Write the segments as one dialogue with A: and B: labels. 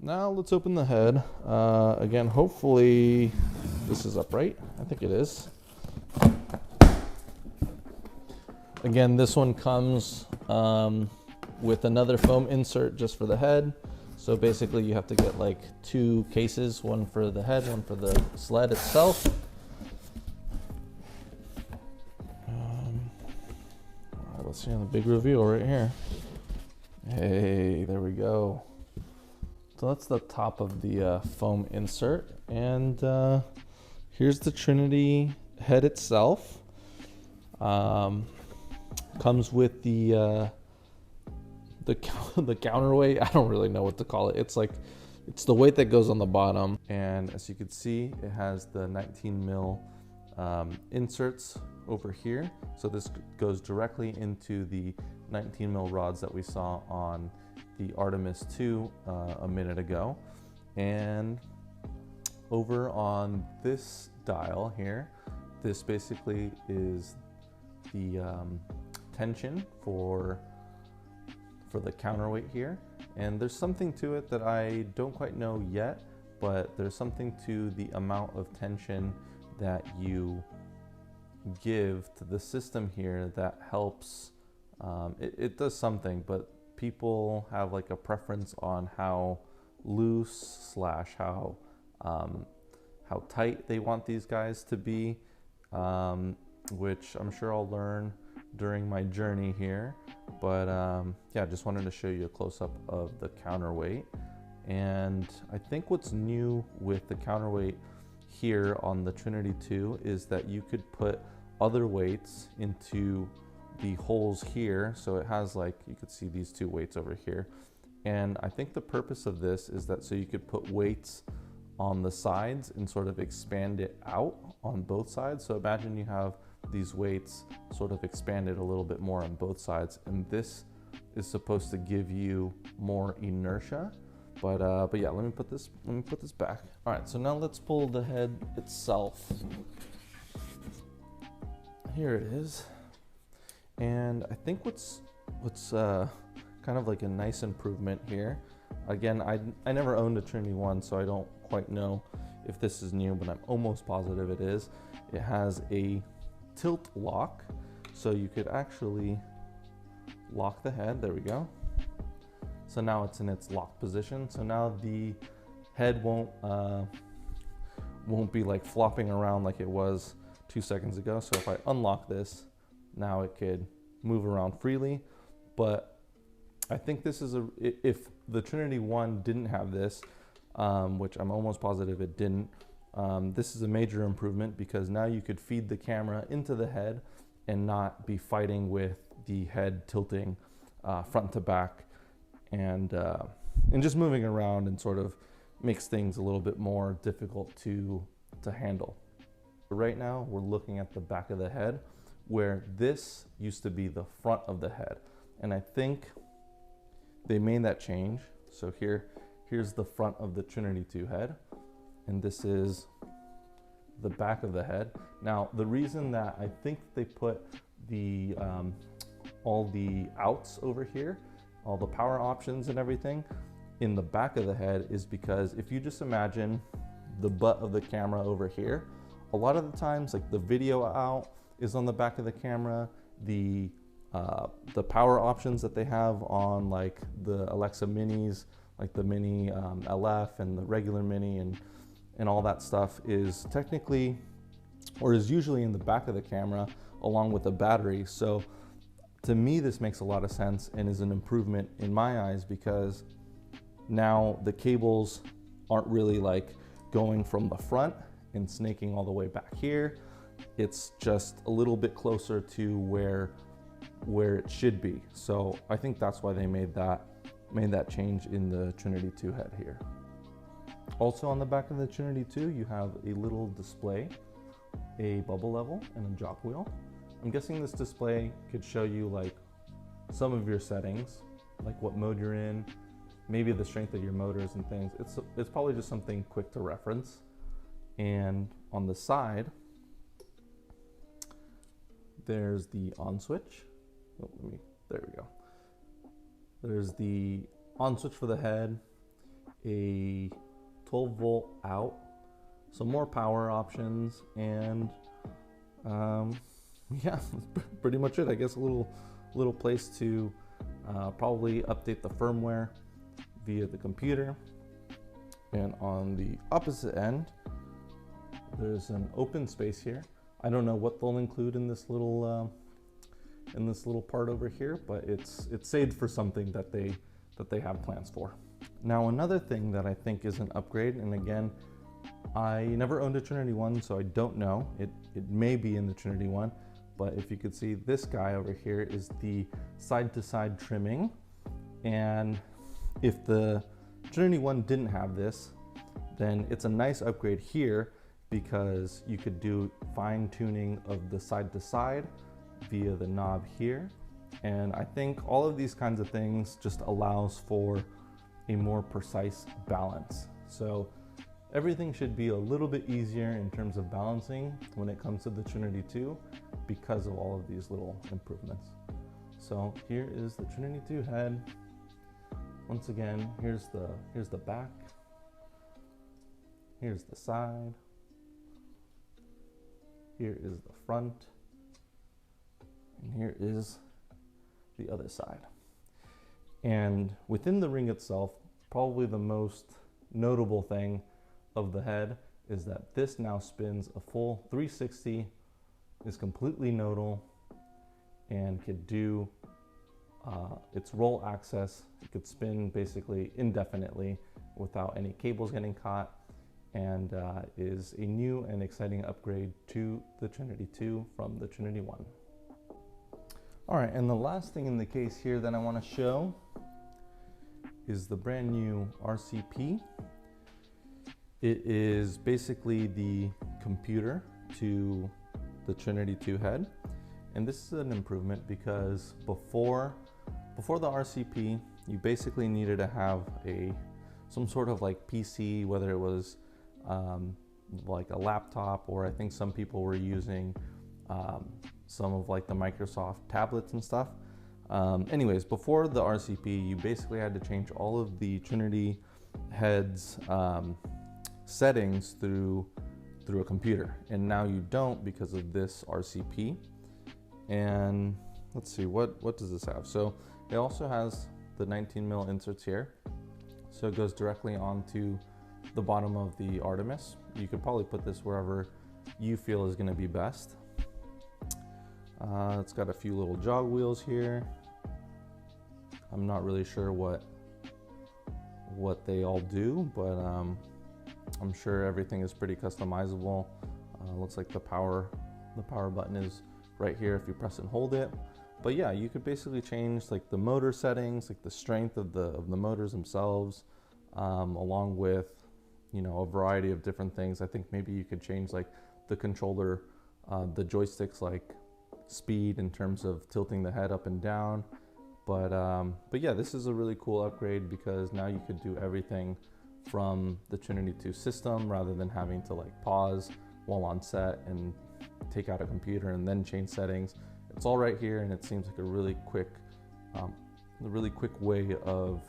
A: now let's open the head. Again, hopefully this is upright. I think it is. Again, this one comes with another foam insert just for the head. So basically you have to get like 2 cases, one for the head, one for the sled itself. Let's see on the big reveal right here. Hey, there we go. So that's the top of the foam insert, and here's the Trinity head itself. Comes with the counterweight. I don't really know what to call it. It's the weight that goes on the bottom, and as you can see, it has the 19 mil inserts over here. So this goes directly into the 19 mil rods that we saw on the Artemis 2 a minute ago. And over on this dial here, this basically is the tension for the counterweight here. And there's something to it that I don't quite know yet, but there's something to the amount of tension that you give to the system here that helps. It does something, but people have like a preference on how loose / how tight they want these guys to be, which I'm sure I'll learn during my journey here. But yeah, just wanted to show you a close-up of the counterweight. And I think what's new with the counterweight here on the Trinity 2 is that you could put other weights into the holes here. So it has, like, you could see these 2 weights over here. And I think the purpose of this is that so you could put weights on the sides and sort of expand it out on both sides. So imagine you have these weights sort of expanded a little bit more on both sides, and this is supposed to give you more inertia. But yeah, let me put this back. All right, so now let's pull the head itself. Here it is. And I think what's kind of like a nice improvement here. Again, I never owned a Trinity 1, so I don't quite know if this is new, but I'm almost positive it is. It has a tilt lock, so you could actually lock the head. There we go. So now it's in its locked position. So now the head won't be like flopping around like it was 2 seconds ago. So if I unlock this, now it could move around freely. But I think this is if the Trinity 1 didn't have this, which I'm almost positive it didn't, this is a major improvement, because now you could feed the camera into the head and not be fighting with the head tilting front to back, and just moving around, and sort of makes things a little bit more difficult to handle. Right now we're looking at the back of the head, where this used to be the front of the head, and I think they made that change. So here's the front of the Trinity 2 head, and this is the back of the head. Now, the reason that I think they put the all the outs over here, all the power options and everything in the back of the head, is because if you just imagine the butt of the camera over here, a lot of the times, like, the video out is on the back of the camera. The power options that they have on, like, the Alexa minis, like the mini LF and the regular mini and all that stuff, is technically, or is usually, in the back of the camera along with the battery. So to me, this makes a lot of sense and is an improvement in my eyes, because now the cables aren't really like going from the front and snaking all the way back here. It's just a little bit closer to where it should be. So I think that's why they made that change in the Trinity 2 head here. Also on the back of the Trinity 2, you have a little display, a bubble level, and a jock wheel. I'm guessing this display could show you like some of your settings, like what mode you're in, maybe the strength of your motors and things. It's probably just something quick to reference. And on the side, there's the on switch. Oh, there we go. There's the on switch for the head, a 12-volt out, some more power options, and yeah, that's pretty much it. I guess a little place to probably update the firmware via the computer. And on the opposite end, there's an open space here. I don't know what they'll include in this little part over here, but it's saved for something that they have plans for. Now, another thing that I think is an upgrade, and again, I never owned a Trinity 1, so I don't know. It may be in the Trinity 1, but if you could see, this guy over here is the side-to-side trimming. And if the Trinity 1 didn't have this, then it's a nice upgrade here because you could do fine-tuning of the side-to-side via the knob here. And I think all of these kinds of things just allows for a more precise balance. So everything should be a little bit easier in terms of balancing when it comes to the Trinity 2 because of all of these little improvements. So here is the Trinity 2 head. Once again, here's the back, here's the side, here is the front, and here is the other side. And within the ring itself, probably the most notable thing of the head is that this now spins a full 360, is completely nodal, and could do its roll access. It could spin basically indefinitely without any cables getting caught, and is a new and exciting upgrade to the Trinity 2 from the Trinity 1. All right, and the last thing in the case here that I want to show is the brand new RCP. It is basically the computer to the Trinity 2 head. And this is an improvement because before the RCP, you basically needed to have some sort of like PC, whether it was like a laptop, or I think some people were using some of like the Microsoft tablets and stuff. Anyways, before the RCP, you basically had to change all of the Trinity heads settings through a computer, and now you don't because of this RCP. And let's see, what does this have? So it also has the 19mm inserts here, so it goes directly onto the bottom of the Artemis. You could probably put this wherever you feel is going to be best. It's got a few little jog wheels here. I'm not really sure what they all do, but I'm sure everything is pretty customizable. Looks like the power button is right here if you press and hold it. But yeah, you could basically change like the motor settings, like the strength of the motors themselves, along with, you know, a variety of different things. I think maybe you could change like the controller, the joysticks, like speed in terms of tilting the head up and down. But yeah, this is a really cool upgrade because now you could do everything from the Trinity 2 system rather than having to like pause while on set and take out a computer and then change settings. It's all right here, and it seems like a really quick way of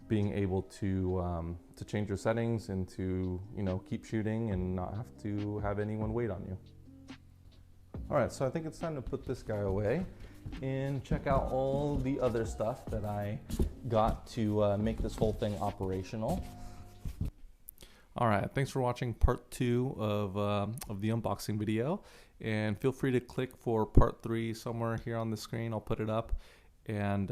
A: being able to change your settings and to, you know, keep shooting and not have to have anyone wait on you. All right, so I think it's time to put this guy away and check out all the other stuff that I got to make this whole thing operational. All right, thanks for watching part 2 of the unboxing video, and feel free to click for part 3 somewhere here on the screen. I'll put it up, and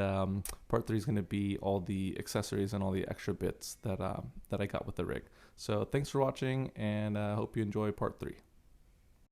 A: part 3 is going to be all the accessories and all the extra bits that I got with the rig. So thanks for watching, and I hope you enjoy part 3.